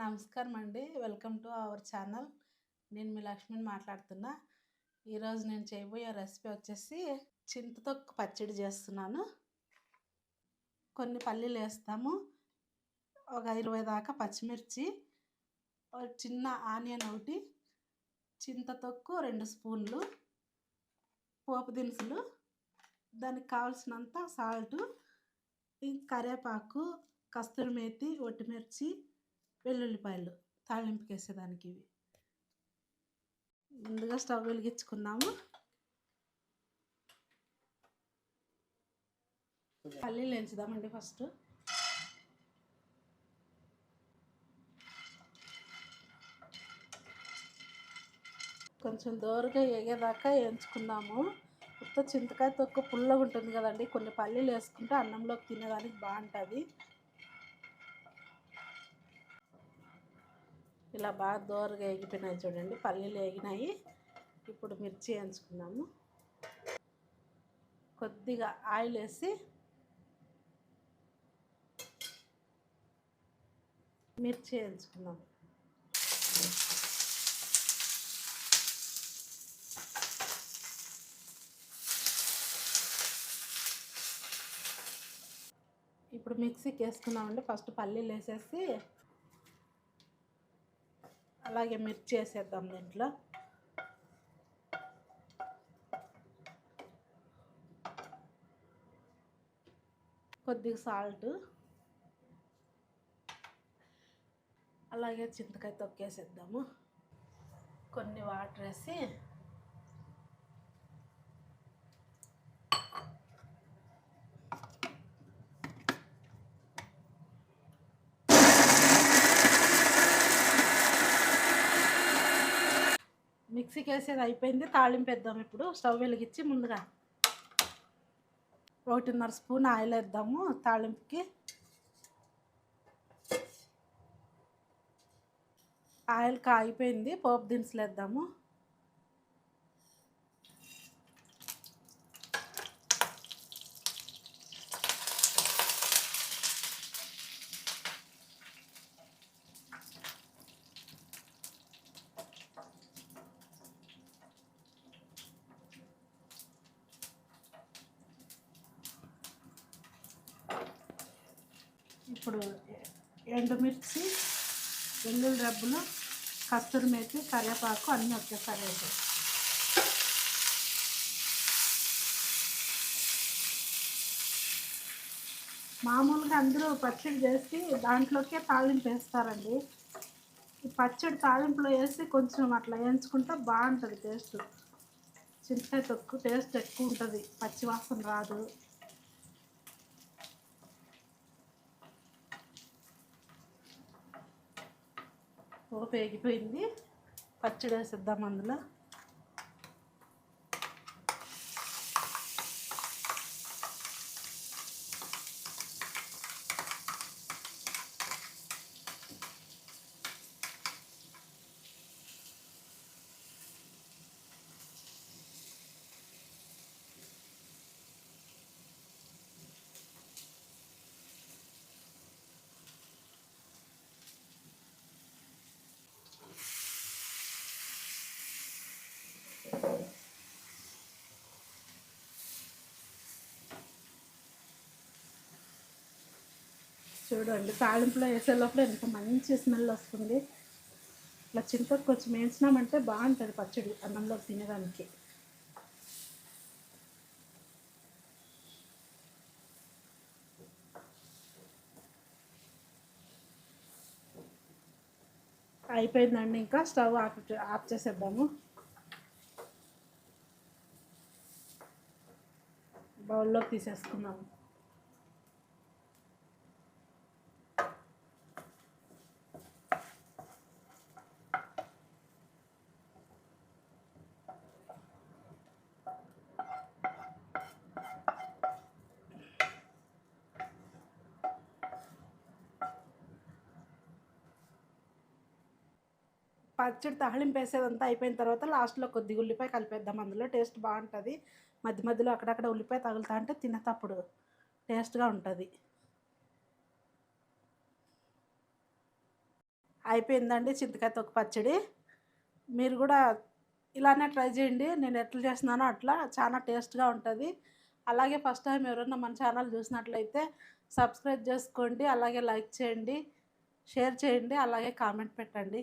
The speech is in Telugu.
నమస్కారం అండి. Welcome to our channel. నేను మీ లక్ష్మిని మాట్లాడుతున్నా. ఈరోజు నేను చేయబోయే రెసిపీ వచ్చేసి చింతతొక్కు పచ్చడి చేస్తున్నాను. కొన్ని పల్లీలు వేస్తాము, ఒక 20 దాకా పచ్చిమిర్చి, ఒక చిన్న ఆనియన్ ఒకటి, చింతతొక్కు 2 స్పూన్లు, పోపు దినుసులు, దానికి కావాల్సినంత సాల్టు, కరివేపాకు, కస్తూరి మేతి, ఒట్టిమిర్చి, వెల్లుల్లిపాయలు తాళింపుకి వేసేదానికి. ఇవి ముందుగా స్టవ్ వెలిగించుకున్నాము. పల్లీలు వేయించుదామండి. ఫస్ట్ కొంచెం దోరగా ఎగేదాకా వేయించుకున్నాము. ఉత్త చింతకాయ తొక్కు పుల్లగా ఉంటుంది కదండి, కొన్ని పల్లీలు వేసుకుంటే అన్నంలోకి తినేదానికి బాగుంటుంది. ఇలా బాగా దోరగా ఎగిపోయినాయి చూడండి, పల్లీలు వేగినాయి. ఇప్పుడు మిర్చి వేయించుకున్నాము. కొద్దిగా ఆయిల్ వేసి మిర్చి వేయించుకున్నాము. ఇప్పుడు మిక్సీకి వేసుకున్నామండి. ఫస్ట్ పల్లీలు వేసేసి అలాగే మిర్చి వేసేద్దాం. దీంట్లో కొద్దిగా సాల్ట్, అలాగే చింతకాయ తొక్కేసేద్దాము. కొన్ని వాటర్ వేసి మిక్సీకి వేసేది అయిపోయింది. తాళింపు వేద్దాం. ఇప్పుడు స్టవ్ వెలిగించి ముందుగా 1.5 స్పూన్ ఆయిల్ వేద్దాము. తాళింపుకి ఆయిల్ కాగిపోయింది. పోపు దినుసులు వేద్దాము. ఇప్పుడు ఎండుమిర్చి, వెల్లుల్లి రబ్బులు, కస్తూరి మేతి, కరివేపాకు అన్నీ ఒకేసారి వేసి మామూలుగా అందరూ పచ్చడి చేసి దాంట్లోకే తాళింపు వేస్తారండి. ఈ పచ్చడి తాళింపులో వేసి కొంచెం అట్లా వేయించుకుంటే బాగుంటుంది టేస్ట్. చింతకాయ తొక్కు టేస్ట్ ఎక్కువ ఉంటుంది, పచ్చివాసన రాదు. పోపు వేగిపోయింది. పచ్చడి వేసేద్దాం అందులో. చూడండి, తాళింపులో వేసే లోపల ఎంత మంచి స్మెల్ వస్తుంది. ఇట్లా చింతకు కొంచెం వేయించినామంటే బాగుంటుంది పచ్చడి అన్నంలో తినడానికి. అయిపోయిందండి. ఇంకా స్టవ్ ఆఫ్ చేసేద్దాము. బౌల్లోకి తీసేసుకున్నాము. పచ్చడి తాళింపు వేసేదంతా అయిపోయిన తర్వాత లాస్ట్లో కొద్దిగా ఉల్లిపాయ కలిపేద్దాం. అందులో టేస్ట్ బాగుంటుంది. మధ్య మధ్యలో అక్కడక్కడ ఉల్లిపాయ తగులుతా అంటే తినేటప్పుడు టేస్ట్గా ఉంటుంది. అయిపోయిందండి చింతకాయ తొక్కు పచ్చడి. మీరు కూడా ఇలానే ట్రై చేయండి. నేను ఎట్లా చేస్తున్నానో అట్లా చాలా టేస్ట్గా ఉంటుంది. అలాగే ఫస్ట్ టైం ఎవరైనా మన ఛానల్ చూసినట్లయితే సబ్స్క్రైబ్ చేసుకోండి. అలాగే లైక్ చేయండి, షేర్ చేయండి, అలాగే కామెంట్ పెట్టండి.